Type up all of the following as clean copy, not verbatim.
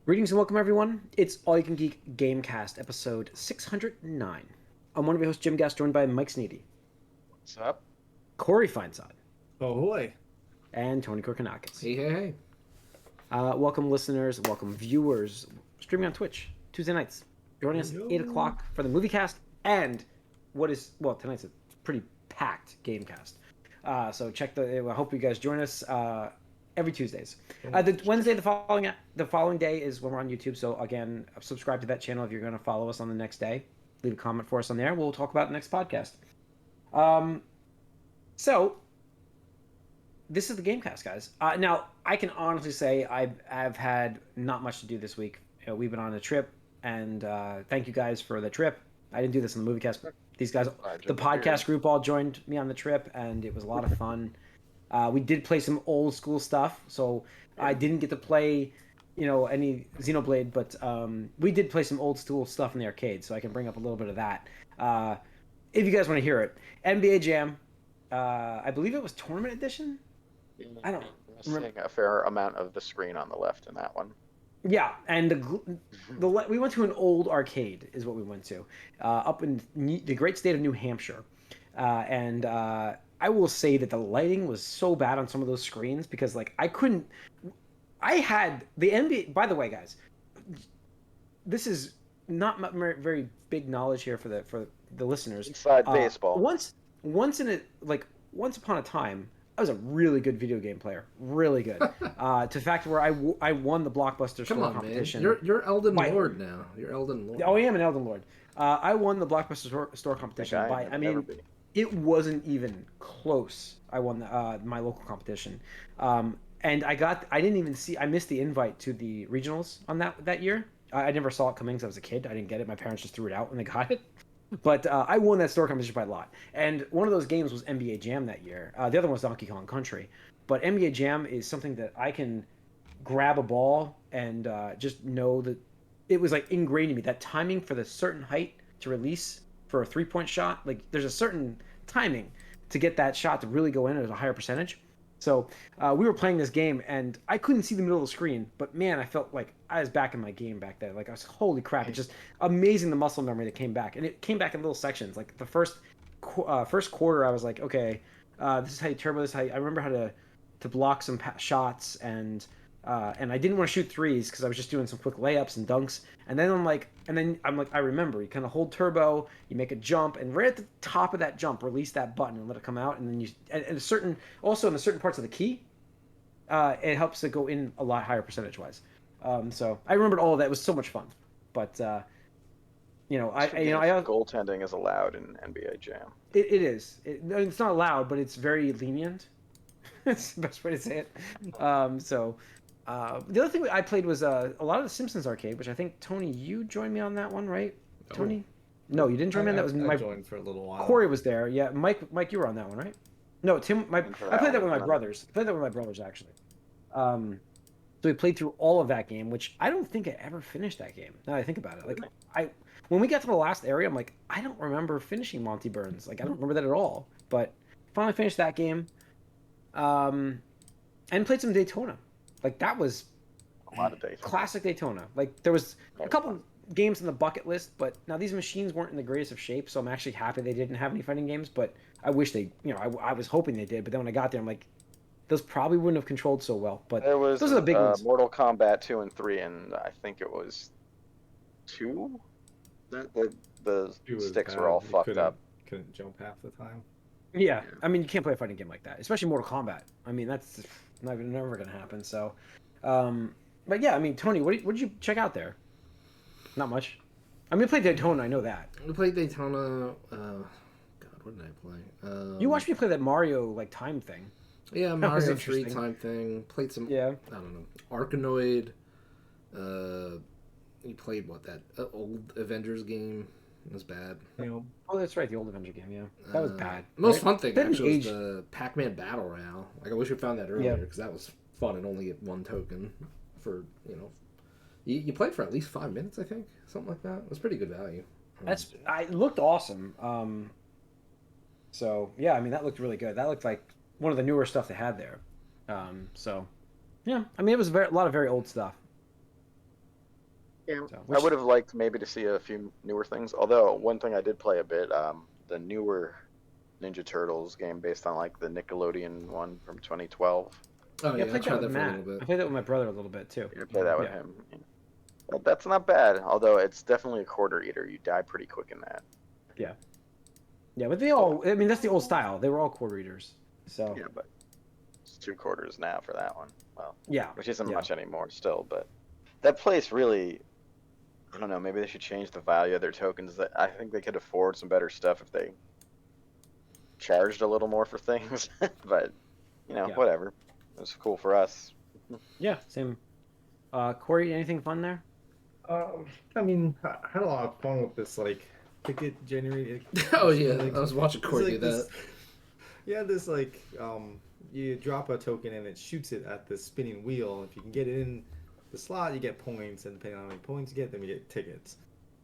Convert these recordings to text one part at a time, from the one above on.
Greetings and welcome, everyone. It's All You Can Geek Gamecast, episode 609. I'm one of your hosts, Jim Gass, joined by Mike Sneedy, What's up? Corey Feinsod, Oh boy. and Tony Korkanakis. Hey. Welcome, listeners. Welcome, viewers. Streaming on Twitch, Tuesday nights. Joining us at 8 o'clock for the movie cast and tonight's a pretty packed Gamecast. So I hope you guys join us every Tuesdays. The Wednesday, the following day is when we're on YouTube. So again, subscribe to that channel if you're going to follow us on the next day. Leave a comment for us on there. We'll talk about it next podcast. So this is the Gamecast, guys. Now I can honestly say I've had not much to do this week. We've been on a trip, and thank you guys for the trip. I didn't do this in the movie cast. These guys, the podcast group, all joined me on the trip, and it was a lot of fun. We did play some old school stuff, so I didn't get to play, any Xenoblade, but we did play some old school stuff in the arcade, so I can bring up a little bit of that. If you guys want to hear it. NBA Jam, I believe it was Tournament Edition? I don't remember. Seeing a fair amount of the screen on the left in that one. Yeah, and we went to an old arcade, is what we went to, up in the great state of New Hampshire. And I will say that the lighting was so bad on some of those screens because, I had the NBA. By the way, guys, this is not very big knowledge here for the listeners. Inside baseball. Once upon a time, I was a really good video game player, really good. To the fact where I won the Blockbuster store competition. Man. You're Elden Lord now. You're Elden Lord. Oh, I am an Elden Lord. I won the Blockbuster store competition it wasn't even close. I won my local competition, and I missed the invite to the regionals on that year. I never saw it coming because I was a kid. I didn't get it. My parents just threw it out when they got it. But I won that store competition by a lot. And one of those games was NBA Jam that year. The other one was Donkey Kong Country. But NBA Jam is something that I can grab a ball and just know that it was like ingrained in me. That timing for the certain height to release for a three-point shot, like there's a certain timing to get that shot to really go in at a higher percentage. So we were playing this game, and I couldn't see the middle of the screen, but man, I felt like I was back in my game back then. Like I was, holy crap! It's just amazing the muscle memory that came back, and it came back in little sections. Like the first quarter, I was like, okay, this is how you turbo this. I remember how to block some shots, and I didn't want to shoot threes because I was just doing some quick layups and dunks. And then I'm like, I remember you kind of hold turbo, you make a jump, and right at the top of that jump, release that button and let it come out. And then in the certain parts of the key, it helps to go in a lot higher percentage wise. So I remembered all of that. It was so much fun. But goaltending is allowed in NBA Jam. It is. It's not allowed, but it's very lenient. That's the best way to say it. The other thing I played was a lot of the Simpsons Arcade, which I think, Tony, you joined me on that one, right? Oh. Tony? No, you didn't join me on that. I joined for a little while. Corey was there. Yeah, Mike, you were on that one, right? No, Tim. I played that with my brothers. Actually. So we played through all of that game, which I don't think I ever finished that game. Now that I think about it, when we got to the last area, I'm like, I don't remember finishing Monty Burns. Like I don't remember that at all. But finally finished that game. And played some Daytona. Like that was a lot of Daytona. Classic Daytona. Like there was a couple games on the bucket list, but now these machines weren't in the greatest of shape, so I'm actually happy they didn't have any fighting games. But I wish they, I was hoping they did. But then when I got there, I'm like, those probably wouldn't have controlled so well. But those are the big ones. Mortal Kombat 2 and 3, and I think it was 2. The sticks were all fucked up. Couldn't jump half the time. Yeah, I mean you can't play a fighting game like that, especially Mortal Kombat. I mean that's never gonna happen. So, but yeah, I mean Tony, what did you check out there? Not much. I mean, I played Daytona. I know that. We played Daytona. God, what did I play? You watched me play that Mario time thing. Yeah, Mario 3 time thing. Played some. Yeah. I don't know. Arkanoid. You played that old Avengers game. It was bad. Oh, that's right, the old Avenger game. Yeah, that was bad. Most fun thing actually was the Pac-Man Battle Royale. Like I wish we found that earlier because that was fun and only get one token for You played for at least 5 minutes, I think, something like that. It was pretty good value. It looked awesome. So yeah, I mean that looked really good. That looked like one of the newer stuff they had there. So yeah, I mean it was a lot of very old stuff. Yeah, I would have liked maybe to see a few newer things. Although one thing I did play a bit, the newer Ninja Turtles game based on like the Nickelodeon one from 2012. Oh yeah, I played that with Matt. I played that with my brother a little bit too. You play that with him. Yeah. That's not bad. Although it's definitely a quarter eater. You die pretty quick in that. Yeah. Yeah, but they all. I mean, that's the old style. They were all quarter eaters. So. Yeah, but it's 2 quarters now for that one. Well. Yeah. Which isn't much anymore still, but that place really. I don't know. Maybe they should change the value of their tokens. That I think they could afford some better stuff if they charged a little more for things. But whatever. It was cool for us. Yeah, same. Corey, anything fun there? I mean, I had a lot of fun with this like ticket generated. Oh yeah, I was watching Corey do that. Yeah, this like you drop a token and it shoots it at the spinning wheel. If you can get it in the slot, you get points, and depending on how many points you get, then you get tickets.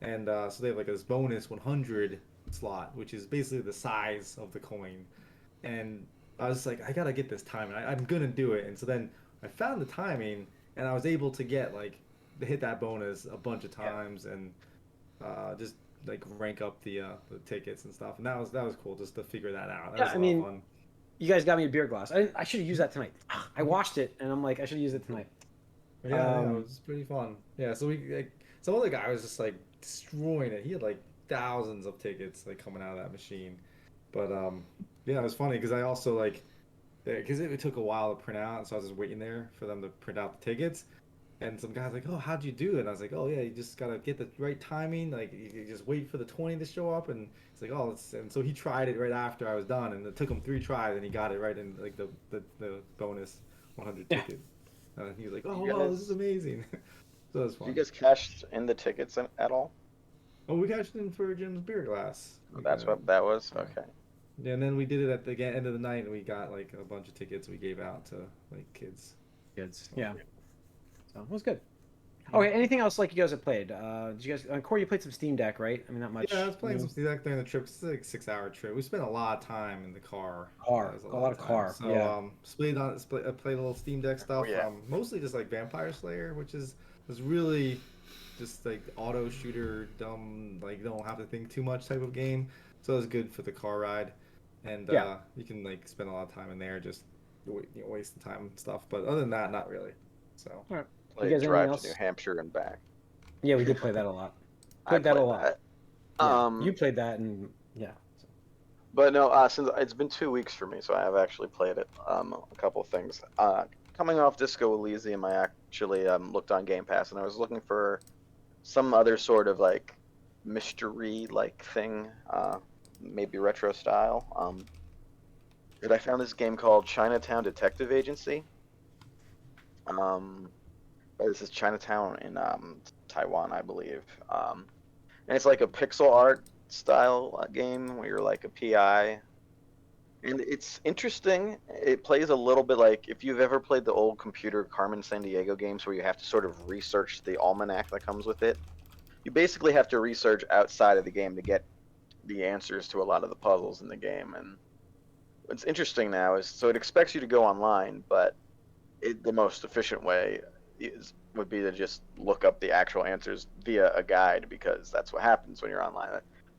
And so they have like this bonus 100 slot, which is basically the size of the coin. And I was like, I gotta get this timing. I'm gonna do it. And so then I found the timing, and I was able to get like hit that bonus a bunch of times, and just like rank up the tickets and stuff. And that was cool just to figure that out. That was a lot of fun. You guys got me a beer glass. I should have used that tonight. I washed it, and I'm like, I should have used it tonight. Yeah, it was pretty fun. Yeah, so we like some other guy was just like destroying it. He had like thousands of tickets like coming out of that machine. But yeah, it was funny because I also like because it took a while to print out, so I was just waiting there for them to print out the tickets. And some guy's like, "Oh, how'd you do it?" And I was like, "Oh yeah, you just gotta get the right timing. Like you just wait for the 20 to show up." And it's like, "Oh," and so he tried it right after I was done, and it took him 3 tries, and he got it right in like the bonus 100 ticket. And he was like, "Oh wow, this is amazing." So it was fun. Did you guys cashed in the tickets at all? Oh, we cashed in for Jim's beer glass. That's what that was. Okay. Yeah, and then we did it at the end of the night, and we got like a bunch of tickets we gave out to like kids. Yeah. So it was good. Okay, anything else like you guys have played? Did you guys? Corey, you played some Steam Deck, right? I mean, not much. Yeah, I was playing some Steam Deck during the trip. It's like a 6-hour trip. We spent a lot of time in the car. A lot of car. So I played a little Steam Deck stuff. Mostly just like Vampire Slayer, which was really just like auto shooter, dumb, like you don't have to think too much type of game. So it was good for the car ride, and you can like spend a lot of time in there just wasting time and stuff. But other than that, not really. So. All right. Played Drive to New Hampshire and back. Yeah, we did play that a lot. Played that a lot. Yeah, you played that, and yeah. So. But no, since it's been 2 weeks for me, so I have actually played it. A couple of things. Coming off Disco Elysium, I actually looked on Game Pass, and I was looking for some other sort of like mystery-like thing, maybe retro style. And I found this game called Chinatown Detective Agency. This is Chinatown in Taiwan, I believe. And it's like a pixel art style game where you're like a PI. And it's interesting. It plays a little bit like if you've ever played the old computer Carmen Sandiego games where you have to sort of research the almanac that comes with it. You basically have to research outside of the game to get the answers to a lot of the puzzles in the game. And what's interesting now is, so it expects you to go online, but the most efficient way would be to just look up the actual answers via a guide, because that's what happens when you're online.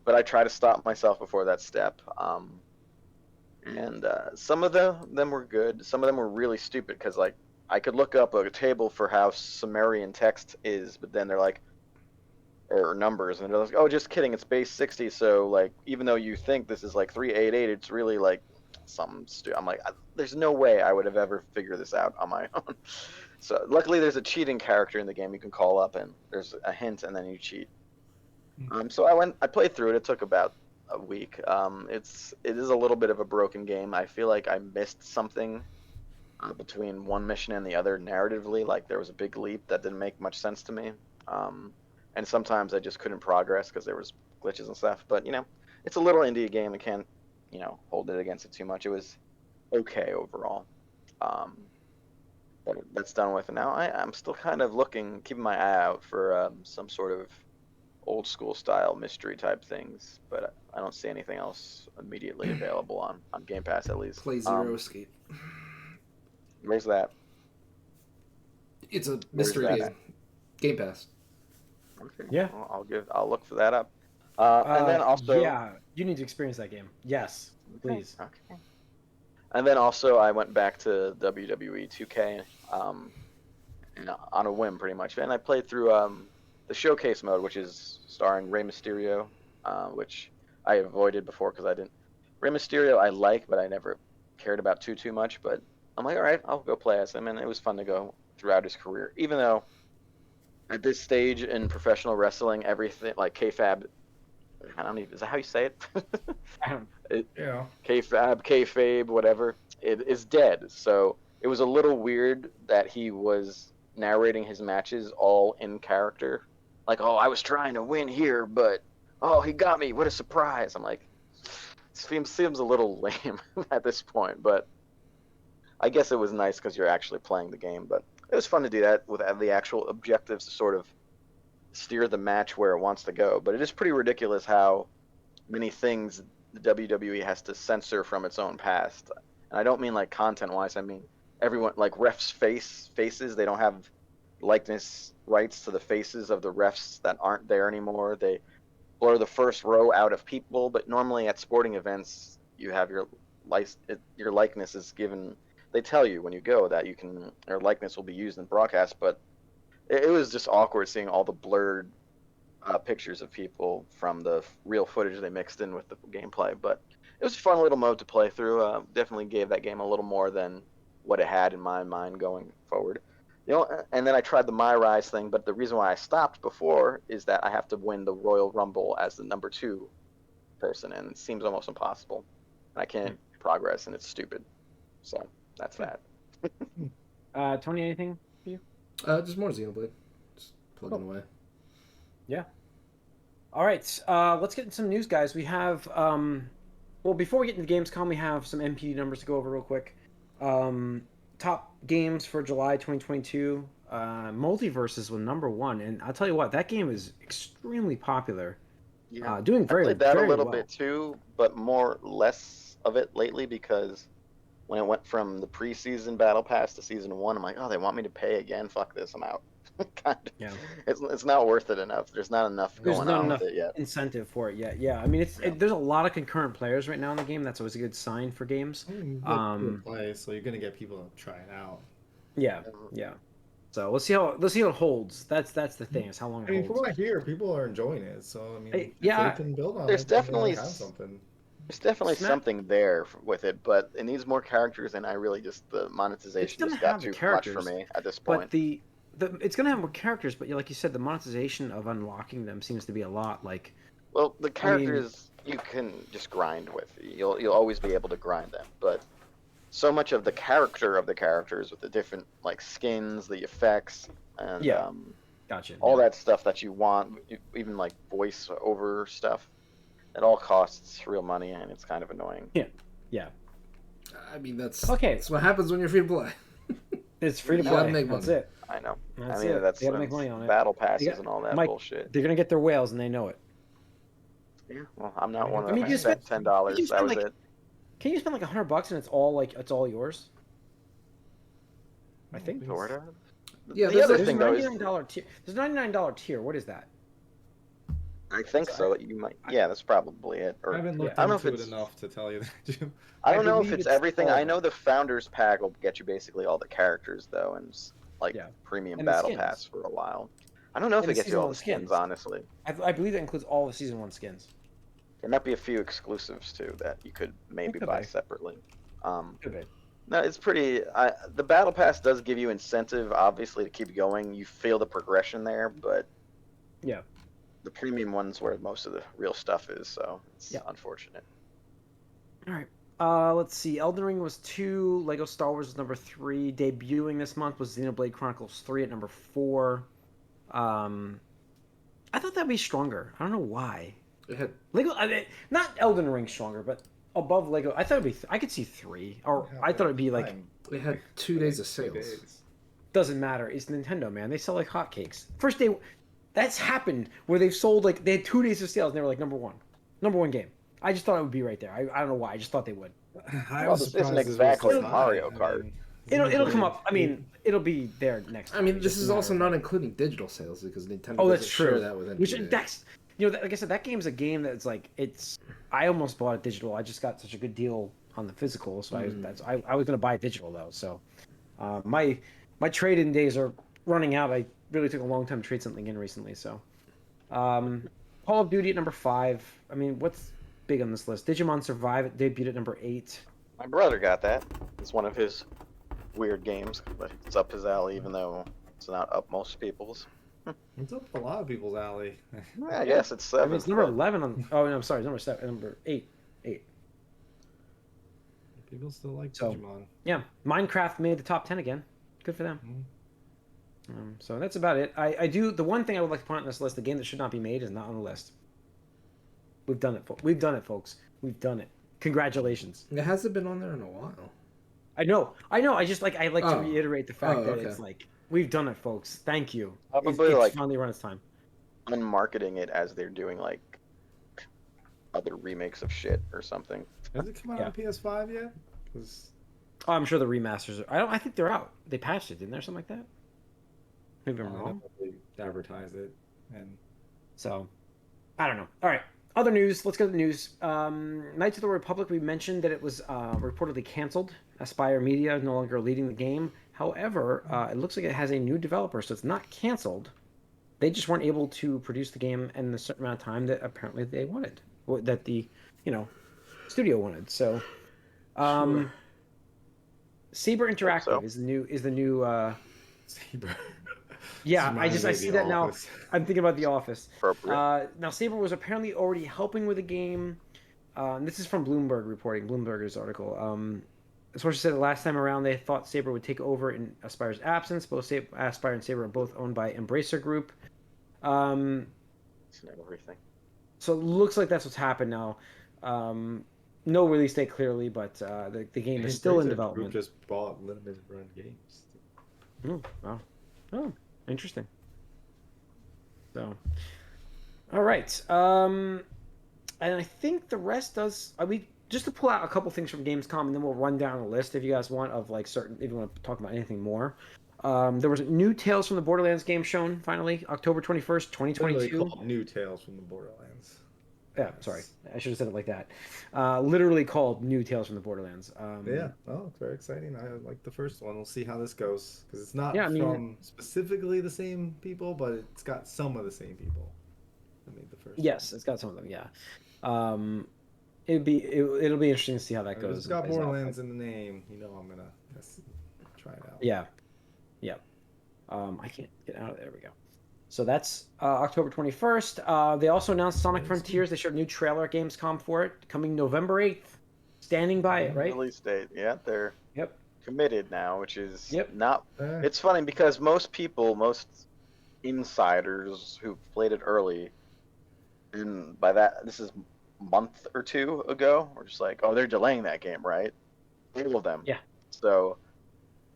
But I try to stop myself before that step. And some of them were good. Some of them were really stupid, because like I could look up a table for how Sumerian text is, but then they're like, or numbers, and they're like, oh, just kidding, it's base 60. So like, even though you think this is like 388, it's really like something stupid. I'm like, there's no way I would have ever figured this out on my own. So luckily there's a cheating character in the game you can call up, and there's a hint, and then you cheat. So I played through it. It took about a week. It is a little bit of a broken game. I feel like I missed something between one mission and the other narratively. Like there was a big leap that didn't make much sense to me. And sometimes I just couldn't progress because there was glitches and stuff. But it's a little indie game. I can't hold it against it too much. It was okay overall. But that's done with. And now I'm still kind of keeping my eye out for some sort of old school style mystery type things, but I don't see anything else immediately available on Game Pass at least. Play Zero Escape. Where's that? It's a mystery game. Game Pass. Okay. Yeah. Well, I'll look for that up. And then also, yeah, you need to experience that game. Yes, please. Okay. And then also, I went back to WWE 2K on a whim, pretty much, and I played through the showcase mode, which is starring Rey Mysterio, which I avoided before because I didn't. Rey Mysterio I like, but I never cared about too much. But I'm like, all right, I'll go play as him, and it was fun to go throughout his career, even though at this stage in professional wrestling, everything like kayfabe. I don't even. Is that how you say it? Yeah. Kayfabe, whatever. It is dead. So it was a little weird that he was narrating his matches all in character. Like, oh, I was trying to win here, but oh, he got me. What a surprise! I'm like, seems a little lame at this point, but I guess it was nice because you're actually playing the game. But it was fun to do that with the actual objectives to sort of steer the match where it wants to go. But it is pretty ridiculous how many things the WWE has to censor from its own past. And I don't mean like content-wise. I mean everyone, like refs' faces. They don't have likeness rights to the faces of the refs that aren't there anymore. They blur the first row out of people. But normally at sporting events, you have your likeness is given. They tell you when you go that your likeness will be used in broadcast. But it was just awkward seeing all the blurred pictures of people from the real footage they mixed in with the gameplay. But it was a fun little mode to play through. Definitely gave that game a little more than what it had in my mind going forward. And then I tried the My Rise thing, but the reason why I stopped before is that I have to win the Royal Rumble as the number 2 person, and it seems almost impossible. I can't progress, and it's stupid. So that's that. Tony, anything for you? Just more Xenoblade. Just plugging away. Yeah. All right. Let's get into some news, guys. We have, well, before we get into Gamescom, we have some NPD numbers to go over real quick. Top games for July 2022. Multiverses was number 1, and I'll tell you what, that game is extremely popular. Yeah. Doing very, I played that very a little well. bit too, but less of it lately because when it went from the preseason battle pass to season 1, I'm like, oh, they want me to pay again? Fuck this, I'm out. Kind of. Yeah. It's not worth it enough. There's not enough going on with it yet. Incentive for it yet. Yeah, I mean, there's a lot of concurrent players right now in the game. That's always a good sign for games. Play, so you're gonna get people to try it out. Yeah, yeah. So let's see how it holds. That's the thing, is how long it holds. From what I hear, people are enjoying it. So I mean, Hey, if they can build on there's it, definitely have something. There's definitely something there with it, but it needs more characters, and I really the monetization just got too much for me at this point. But it's gonna have more characters, but like you said, the monetization of unlocking them seems to be a lot. Like, well, the characters you can just grind with. You'll always be able to grind them, but so much of the character of the characters with the different like skins, the effects, and gotcha. all that stuff that you want, even like voice over stuff. It all costs real money, and it's kind of annoying. Yeah. I mean, that's what happens when you're free to play. It's free to play. Make That's money. it. I know. That's I mean, it. They gotta make money on it. Battle passes and all that bullshit. They're gonna get their whales, and they know it. Yeah. Well, I'm not one of them. I mean, I spent $10. That was it. Can you spend like $100 and it's all yours? I think. Sort of. Yeah, the other There's thing a though is $99 tier. There's a $99 tier. What is that? I think so. You might. Yeah, that's probably it. Or I haven't looked into it enough to tell you that. I don't know if it's everything. I know the Founders Pack will get you basically all the characters though, and like premium and battle pass for a while. I don't know if it gets you all the skins, honestly. I believe that includes all the season 1 skins. There might be a few exclusives too that you could maybe buy separately. Could be. No, it's pretty. The battle pass does give you incentive, obviously, to keep going. You feel the progression there, but the premium one's where most of the real stuff is, so it's unfortunate. All right. Let's see. Elden Ring was 2. Lego Star Wars was number 3. Debuting this month was Xenoblade Chronicles 3 at number 4. I thought that'd be stronger. I don't know why. It had Lego, not Elden Ring stronger, but above Lego. I thought it'd be. I could see 3, or I thought it'd be like. They had 2 days of sales. Doesn't matter. It's Nintendo, man. They sell like hotcakes. First day, that's happened where they've sold like they had 2 days of sales and they were like number one game. I just thought it would be right there. I don't know why. I just thought they would. Well, this isn't exactly Mario Kart. It'll come up. I mean, it'll be there next. I mean, this is also not including digital sales because Nintendo doesn't share that with NPD. Which that's like I said, that game's a game that's like I almost bought it digital. I just got such a good deal on the physical, so I was gonna buy it digital though. So my trade-in days are running out. I really took a long time to trade something in recently. So Call of Duty at number 5. I mean, what's big on this list? Digimon Survive debuted at number 8. My brother got that. It's one of his weird games, but it's up his alley, even though it's not up most people's. It's up a lot of people's alley. Yeah, I guess it's 7. I mean, it's number 11 on. Oh no, I'm sorry, number 7, number 8. People still like Digimon. Yeah, Minecraft made the top 10 again. Good for them. So that's about it. I do. The one thing I would like to point out on this list, the game that should not be made, is not on the list. We've done it. We've done it, folks. We've done it. Congratulations. It hasn't been on there in a while. I know. I just like to reiterate the fact that it's like we've done it, folks. Thank you. Probably it's finally run its time. I'm marketing it as they're doing like other remakes of shit or something. Has it come out on PS5 yet? Oh, I'm sure the remasters are. I think they're out. They patched it, didn't there? Something like that. Maybe I'm wrong. They advertised it, and so I don't know. All right. Other news. Let's go to the news. Knights of the Republic. We mentioned that it was reportedly canceled. Aspire Media is no longer leading the game. However, it looks like it has a new developer, so it's not canceled. They just weren't able to produce the game in a certain amount of time that apparently they wanted, that the studio wanted. So, Saber Interactive is the new. Saber. Yeah, I see that now. I'm thinking about The Office. Now, Saber was apparently already helping with the game. This is from Bloomberg reporting, Bloomberg's article. The source said that last time around they thought Saber would take over in Aspire's absence. Both Aspire and Saber are both owned by Embracer Group. It's not everything. So it looks like that's what's happened now. No release date clearly, but the game is still in development. Group just bought Limited Run Games. Oh, wow. Oh, interesting. So, all right. And I think the rest does. Just to pull out a couple things from Gamescom, and then we'll run down a list if you guys want of like certain. If you want to talk about anything more, there was new Tales from the Borderlands game shown finally, October 21st, 2022. New Tales from the Borderlands. Yeah, sorry, I should have said it like that. Literally called New Tales from the Borderlands. Yeah, it's very exciting. I like the first one. We'll see how this goes because it's not from specifically the same people, but it's got some of the same people that made the first. Yes, it's got some of them. Yeah. It'll be interesting to see how that goes. It's got Borderlands in the name. I'm gonna try it out. Yeah. I can't get out of there. There we go. So that's October 21st. They also announced Sonic Frontiers. They showed a new trailer at Gamescom for it, coming November 8th. Standing by it, right? Release date. Yeah, they're committed now, which is not. Yeah. It's funny because most insiders who played it early, and by that this is a month or two ago, were just like, oh, they're delaying that game, right? All of them. Yeah. So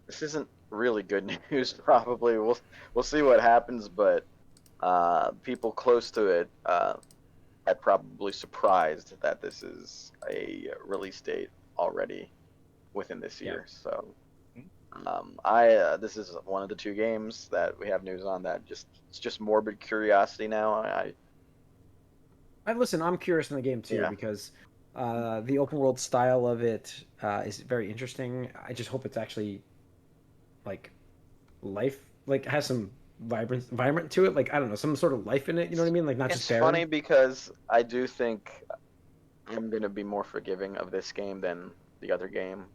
this isn't really good news. Probably we'll see what happens, but people close to it are probably surprised that this is a release date already within this year. So this is one of the 2 games that we have news on that it's just morbid curiosity now. Listen, I'm curious in the game too because the open world style of it is very interesting. I just hope it's actually like life, like has some vibrant to it, like I don't know, some sort of life in it, you know what I mean, like not just barren. It's funny because I do think I'm gonna be more forgiving of this game than the other game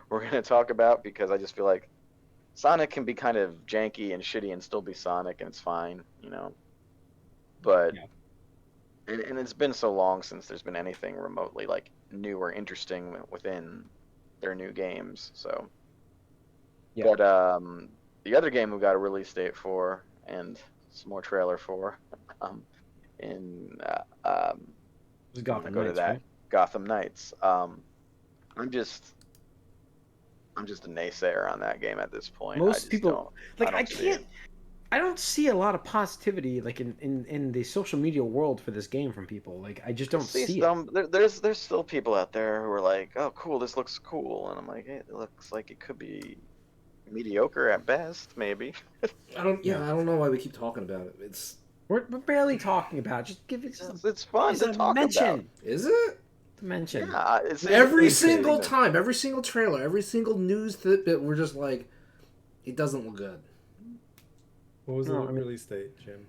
we're gonna talk about, because I just feel like Sonic can be kind of janky and shitty and still be Sonic and it's fine, but and it's been so long since there's been anything remotely like new or interesting within their new games, so but the other game we got a release date for and some more trailer for Gotham Knights, right? Gotham Knights. I'm just a naysayer on that game at this point. Most people I I don't see a lot of positivity like in the social media world for this game from people. Like I just don't see some, it. There's still people out there who are like, oh cool, this looks cool, and I'm like, it looks like it could be mediocre at best, maybe. I don't know why we keep talking about it. We're barely talking about it. Just give it It's fun to talk about. Is it? To mention. Yeah, it's every single time, every single trailer, every single news tidbit, we're just like, it doesn't look good. What was the release date, Jim?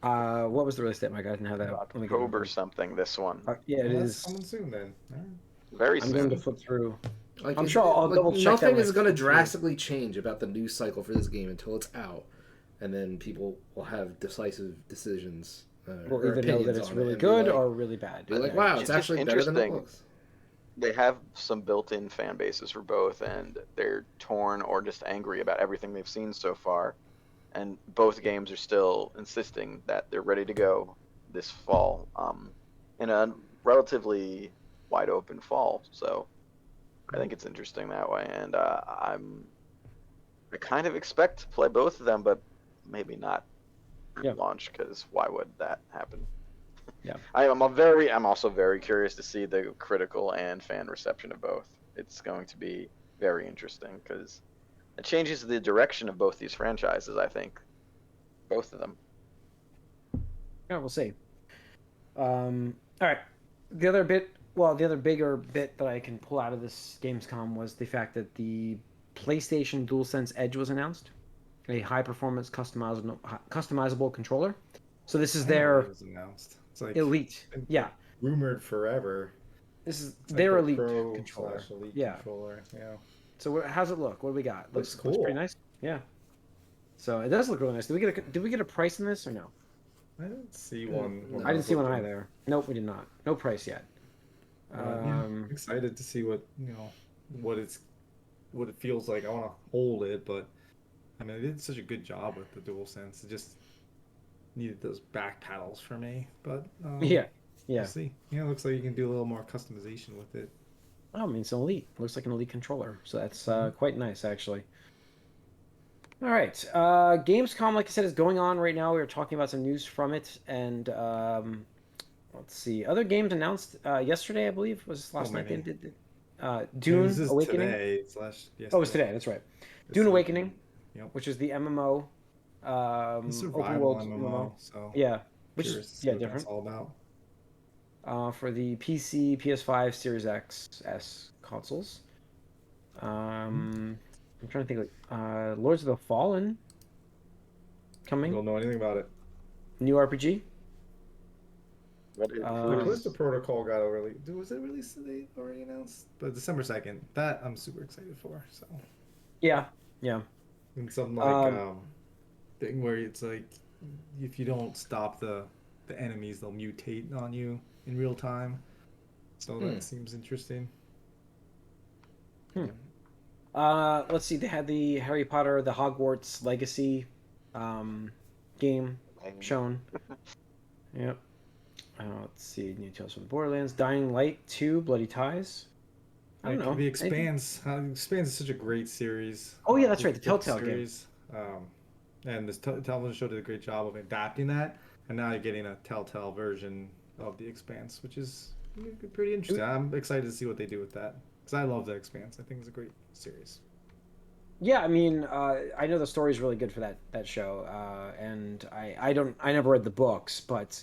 What was the release date, Mike? I didn't have that. October something. This one. Yeah, it is. Coming soon then. Very soon. I'm going to flip through. Like, I'm sure I'll double check. Nothing is going to drastically change about the news cycle for this game until it's out, and then people will have decisive decisions. Or either know that it's really good or really bad. Be like, wow, it's actually better than it looks. They have some built-in fan bases for both, and they're torn or just angry about everything they've seen so far. And both games are still insisting that they're ready to go this fall, in a relatively wide open fall. So I think it's interesting that way, and I kind of expect to play both of them, but maybe not launch, because why would that happen? Yeah, I'm also very curious to see the critical and fan reception of both. It's going to be very interesting because it changes the direction of both these franchises, I think. Both of them. Yeah, we'll see. All right. The other bigger bit that I can pull out of this Gamescom was the fact that the PlayStation DualSense Edge was announced, a high-performance customizable controller. So this is their it's like Elite. Yeah. Rumored forever. This is their Elite controller. Elite controller. Yeah. So how's it look? What do we got? Looks cool. Looks pretty nice. Yeah. So it does look really nice. Did we get a price in this or no? I didn't see one. I didn't see one either. Nope, we did not. No price yet. I'm excited to see what it feels like. I want to hold it, but I mean, it did such a good job with the DualSense. It just needed those back paddles for me, but yeah. We'll see. Yeah, it looks like you can do a little more customization with it. Oh, I mean, it's an Elite. Looks like an Elite controller, so that's quite nice, actually. All right, Gamescom, like I said, is going on right now. We were talking about some news from it, and let's see, other games announced yesterday, I believe, was last night. They did Dune Awakening. Today / Oh, it's today. That's right. Dune Awakening, which is the MMO, open world MMO. So yeah, which is different. That's all about. For the PC, PS5, Series X, S consoles. I'm trying to think, like, Lords of the Fallen coming. I don't know anything about it. New RPG. The Protocol got was it released today? Already announced, but December 2nd. That I'm super excited for. So. Yeah. And something like thing where it's like, if you don't stop the enemies, they'll mutate on you in real time. So that seems interesting. Let's see. They had the Harry Potter, the Hogwarts Legacy game shown. Yep. Let's see. New Tales from the Borderlands, Dying Light 2, Bloody Ties. I don't know. The Expanse. Expanse is such a great series. Oh yeah, that's right. The Telltale series. And this television show did a great job of adapting that, and now you're getting a Telltale version of the Expanse, which is pretty interesting. I'm excited to see what they do with that, because I love the Expanse. I think it's a great series. Yeah, I mean, I know the story's really good for that show, and I never read the books, but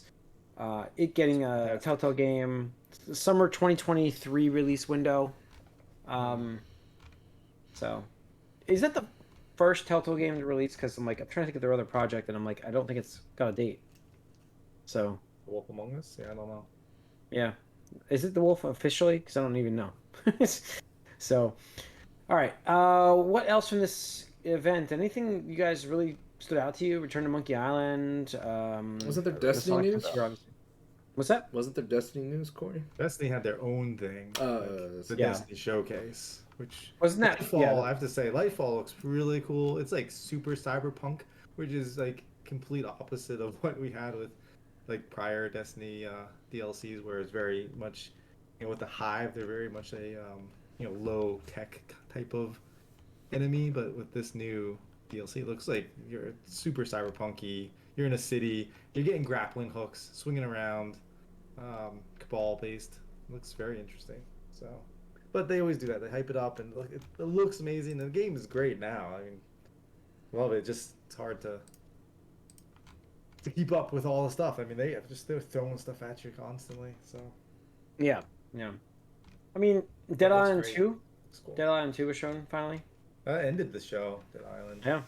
it getting a Telltale game, summer 2023 release window. So, is that the first Telltale game to release? Because I'm trying to think of their other project, and I'm like, I don't think it's got a date. So. The Wolf Among Us? Yeah, I don't know. Yeah, is it the Wolf officially? Because I don't even know. So, all right. What else from this event? Anything you guys really stood out to you? Return to Monkey Island. Wasn't there Destiny news? What's that? Wasn't there Destiny news, Corey? Destiny had their own thing. The Destiny showcase, which wasn't that Lightfall. I have to say, Lightfall looks really cool. It's like super cyberpunk, which is like complete opposite of what we had with like prior Destiny DLCs, where it's very much, with the Hive, they're very much a low tech type of enemy, but with this new DLC. It looks like you're super cyberpunky. You're in a city. You're getting grappling hooks, swinging around, Cabal based. Looks very interesting. So, but they always do that. They hype it up and look. It looks amazing. The game is great now. I mean, love it. Just it's hard to keep up with all the stuff. I mean, they're throwing stuff at you constantly. So. Yeah. I mean, Dead Island great. 2. Cool. Dead Island 2 was shown finally. That ended the show, Dead Island. Yeah.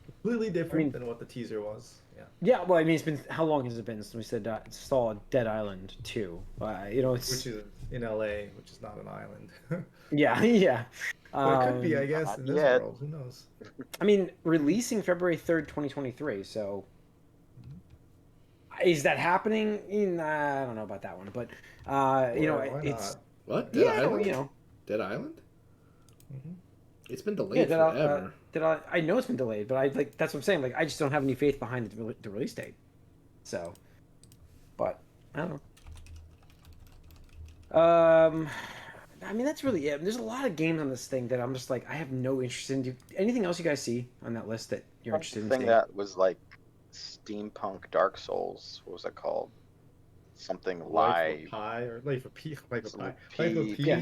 Completely different than what the teaser was. Yeah. Yeah, well, I mean, it's been how long has it been since we said saw Dead Island 2? It's Which is in LA, which is not an island. yeah. Well, it could be, I guess, in this world. Who knows? I mean, releasing February 3rd, 2023. So, is that happening? I don't know about that one, but it's what? Dead Island? You know, Dead Island. Mm-hmm. It's been delayed forever. I know it's been delayed, but that's what I'm saying. Like, I just don't have any faith behind the release date. So, but I don't know. I mean, that's really it. There's a lot of games on this thing that I'm just like, I have no interest in. Anything else you guys see on that list that you're interested in? Thing that was like steampunk Dark Souls. What was that called? Something Life of Pi or Life of P? Life of Pi. Life of P. I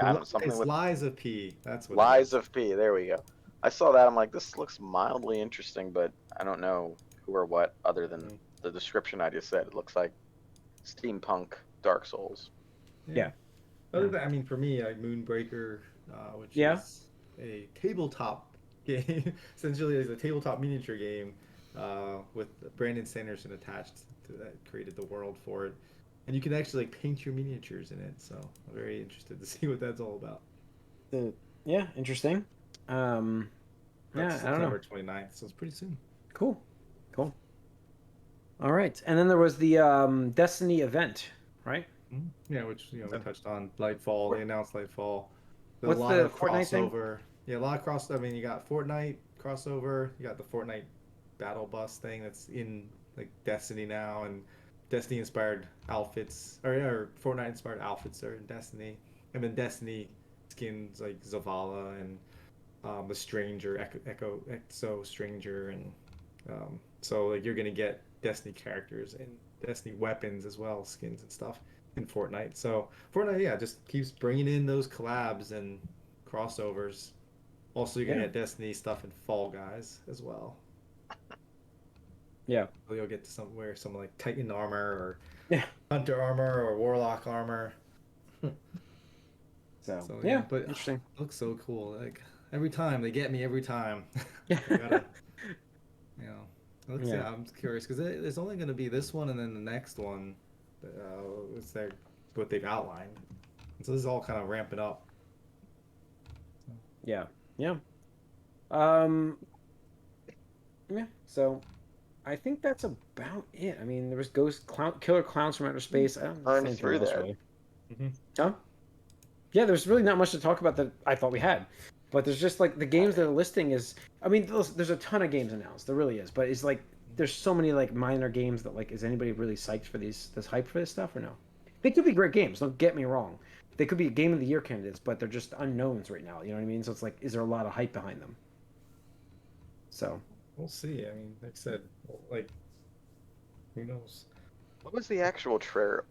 don't know, something it's with Lies of P. That's what. Lies of P. There we go. I saw that. I'm like, this looks mildly interesting, but I don't know who or what other than the description I just said. It looks like steampunk Dark Souls. Yeah. Other than, I mean, for me, Moonbreaker, which is a tabletop game, essentially is a tabletop miniature game with Brandon Sanderson attached to that, created the world for it. And you can actually paint your miniatures in it, so I'm very interested to see what that's all about. Yeah, interesting. That's I don't know. September 29th, so it's pretty soon. Cool. All right, and then there was the Destiny event, right? Yeah, which we touched on. Lightfall. They announced Lightfall. What's a lot the of Fortnite crossover. Yeah, a lot of cross. I mean, you got Fortnite crossover. You got the Fortnite Battle Bus thing that's in like Destiny now, and Destiny-inspired outfits, or Fortnite-inspired outfits are in Destiny, and then Destiny skins like Zavala and the Stranger, Exo Stranger, and so like you're gonna get Destiny characters and Destiny weapons as well, skins and stuff in Fortnite. So Fortnite, just keeps bringing in those collabs and crossovers. Also, you're gonna get Destiny stuff in Fall Guys as well. Yeah. So you'll get to wear some like Titan armor or Hunter armor or Warlock armor. So but interesting. It looks so cool. Like every time they get me every time. I'm curious because there's only going to be this one and then the next one. It's what they've outlined. And so this is all kind of ramping up. Yeah. So I think that's about it. I mean, there was Killer Clowns from Outer Space. I don't know through that. really. Huh? Yeah, there's really not much to talk about that I thought we had. But there's just like the games that are listing is. I mean, there's a ton of games announced. There really is. But it's like there's so many like minor games that like is anybody really psyched for this hype for this stuff or no? They could be great games. Don't get me wrong. They could be Game of the Year candidates, but they're just unknowns right now. You know what I mean? So it's like, is there a lot of hype behind them? So. We'll see. I mean, like I said, like, who knows? What was the actual trailer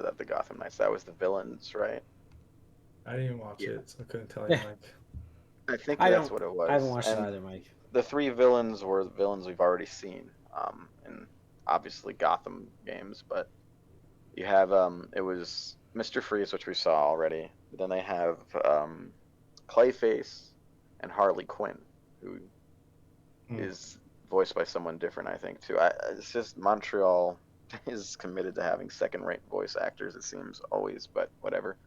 that the Gotham Knights? That was the villains, right? I didn't even watch it, so I couldn't tell you, Mike. I think that's what it was. I haven't watched it either, Mike. The three villains were the villains we've already seen in obviously Gotham games, but you have it was Mr. Freeze, which we saw already. But then they have Clayface and Harley Quinn, who is voiced by someone different, I think, too. It's just Montreal is committed to having second-rate voice actors, it seems, always, but whatever.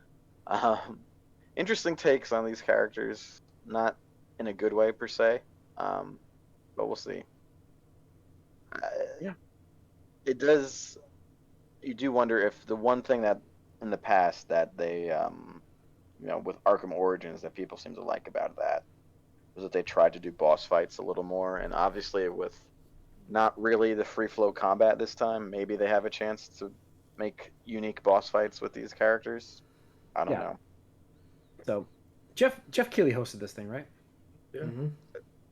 Interesting takes on these characters, not in a good way, per se, but we'll see. It does... You do wonder if the one thing that, in the past, that they, with Arkham Origins, that people seem to like about that, was that they tried to do boss fights a little more, and obviously with not really the free flow combat this time, maybe they have a chance to make unique boss fights with these characters. I don't know. So Jeff Keighley hosted this thing, right? Yeah.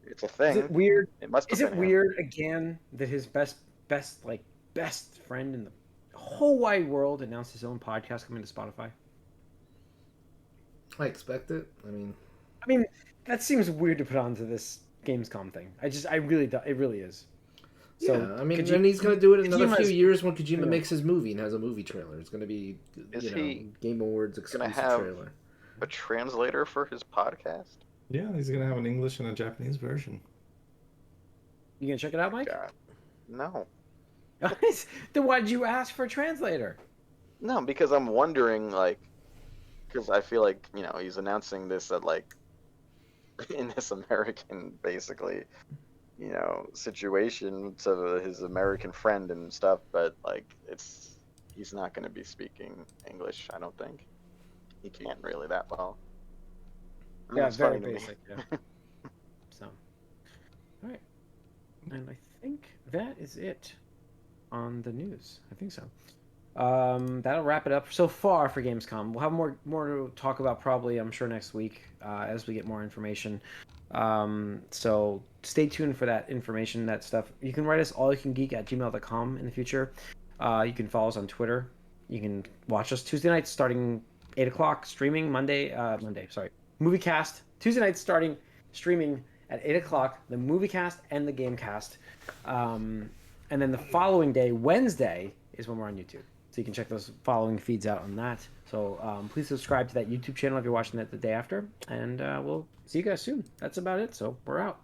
It's a thing. Is it weird? It must have Is it been weird again that his best friend in the whole wide world announced his own podcast coming to Spotify? I expect it. I mean, that seems weird to put onto this Gamescom thing. I really do. It really is. So, yeah, I mean, and he's going to do it in another few years when Kojima makes his movie and has a movie trailer. It's going to be, Game Awards exclusive trailer. A translator for his podcast? Yeah, he's going to have an English and a Japanese version. You going to check it out, Mike? God. No. Then why did you ask for a translator? No, because I'm wondering, because I feel like, he's announcing this at, in this American, basically, situation to his American friend and stuff, but, he's not going to be speaking English, I don't think. He can't really that well. Yeah, very basic, yeah. So, all right. And I think that is it on the news. I think so. That'll wrap it up so far for Gamescom. We'll have more to talk about probably, I'm sure, next week as we get more information. So stay tuned for that information, that stuff. You can write us allyoucangeek@gmail.com in the future. You can follow us on Twitter. You can watch us Tuesday nights starting 8 o'clock, streaming MovieCast. Tuesday nights starting streaming at 8 o'clock, the MovieCast and the Gamecast. And then the following day, Wednesday, is when we're on YouTube. So you can check those following feeds out on that. So please subscribe to that YouTube channel if you're watching that the day after. And we'll see you guys soon. That's about it. So we're out.